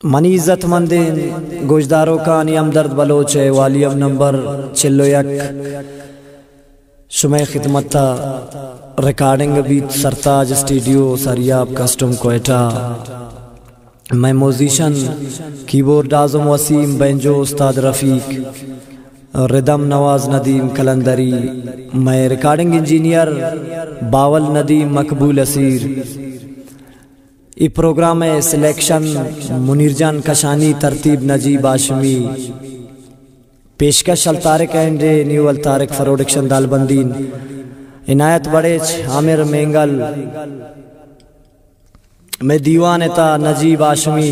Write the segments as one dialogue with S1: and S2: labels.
S1: Money इज़्ज़तमंदिन गोजदारों का नियम दर्द बलोच है वालियम नंबर चिल्लो यक शुमे खिदमत था रिकॉर्डिंग बीत सरताज स्टूडियो सरियाब कस्टम कोयटा। मैं म्यूजिशियन कीबोर्ड आज़म वसीम बेंजो उस्ताद रफ़ीक रिदम नवाज नदीम कलंदरी। मैं रिकॉर्डिंग इंजीनियर बावल नदीम मकबूल असीर। इस प्रोग्राम में सिलेक्शन मुनीरजान कशानी तरतीब नजीब आशमी पेशकश अलतारिक एंड न्यू अलतारिक प्रोडक्शन दालबंदीन इनायत बड़ेच आमिर मेंगल में दीवान था नजीब आशमी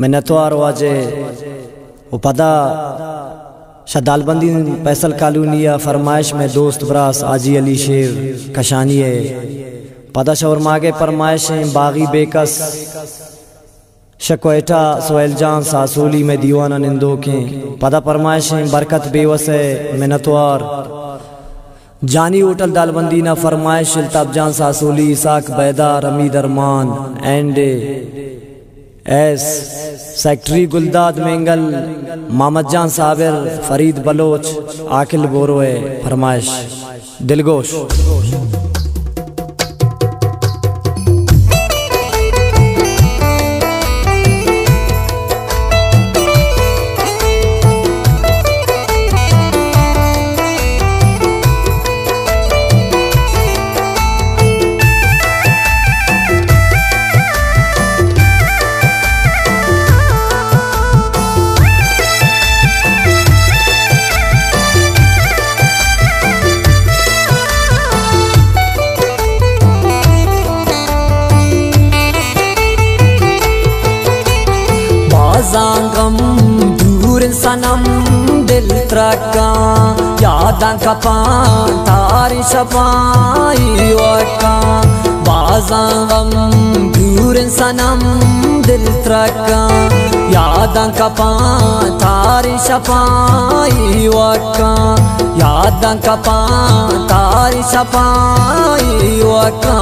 S1: में नतवार वाजे उपदा शदालबंदीन पैसल कालूनिया फरमाइश में दोस्त ब्रास आजी अली शेर कशानी है पदा शोर मागे फरमाइशें बागी बेकस शकोयटा सोहेल जान सासूली में दीवाना निंदो के पदा फरमाइशें बरकत बेवस है मिनतवार जानी hotel दालबंदीना Farmaish Altaf Jan Sasoli Ishaq Baidar Amid Arman and as secretary Guldad Mengal Mohammad Jan Sabir Farid Baloch Aqil बोरोए फरमाइश दिलगोश।
S2: गम दूर सनम दिल त्रका यादां कपा तारी शपाई वका बाज़ां गम दूर सनम दिल त्रका यादां कपा तारी शपाई वका यादां कपा तारी शपाई वका।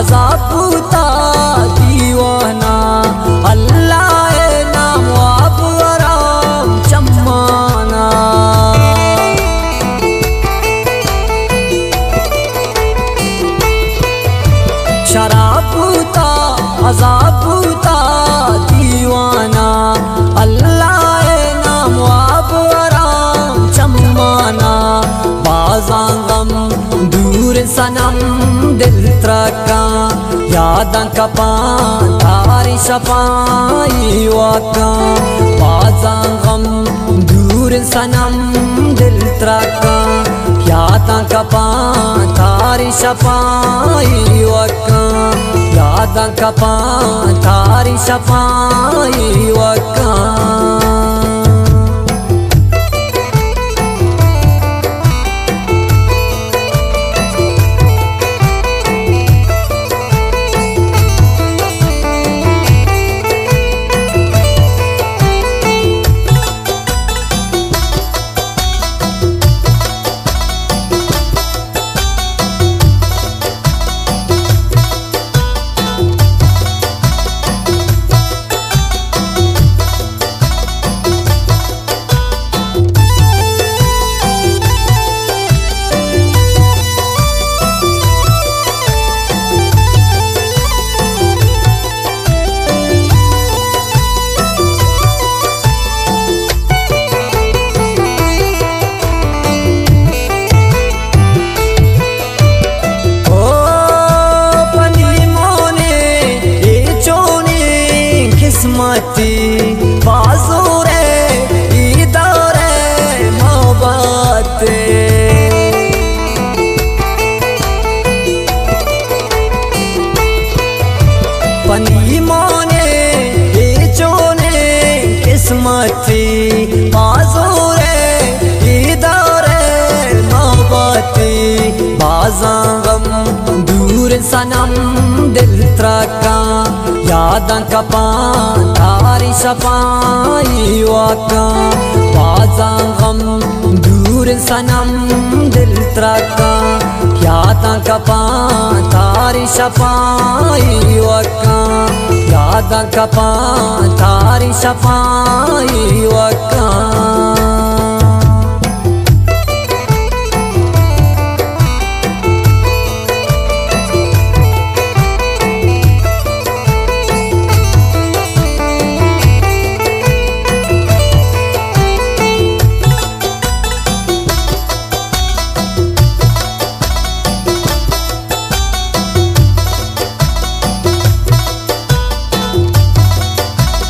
S2: अज़ाबूता दीवाना अल्लाह नाम आप आराम चम्माना शराबूता अज़ाबूता दीवाना अल्लाह नाम आप आराम चम्माना बाज़ां गम दूर सनम दिल त्रका यादां कपा तारी शपाई वका बाज़ां गम दूर सनम दिल त्रका यादां कपा तारी शपाई वका यादां कपा तारी शपाई वका। सनम दिल त्रका यादन कपा तारी सपाई वाका बाजा गम दूर सनम दिल त्रका यादन कपा तारी सपाई वाका यादन कपा तारी सपाई वाका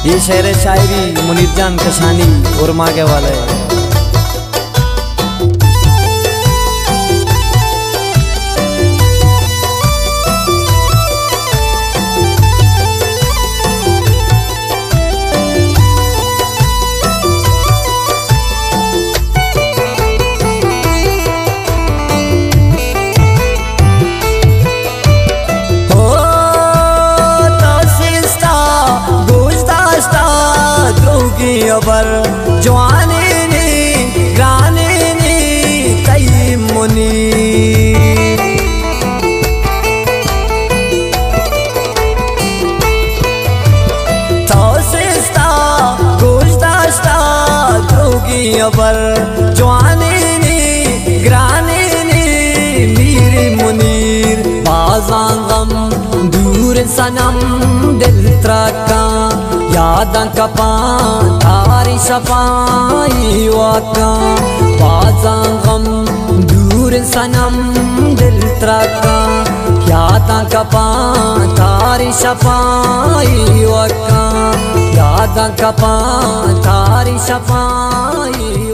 S1: ये शेर शायरी मुनीर जान कशानी और मांगे वाले
S2: अबर जवानी नी गाने नी कई मुनी तौसिस्ता गुजदास्ता दोगी अबर जवानी नी गाने नी मीर मुनीर बाजां गम दूर सनम दिल त्रका यादन कपा तारी सपाई वाका बाजा गम दूर सनम दिल त्रका यादन कपा तारी सपाई वाका यादन कपा तारी सपाई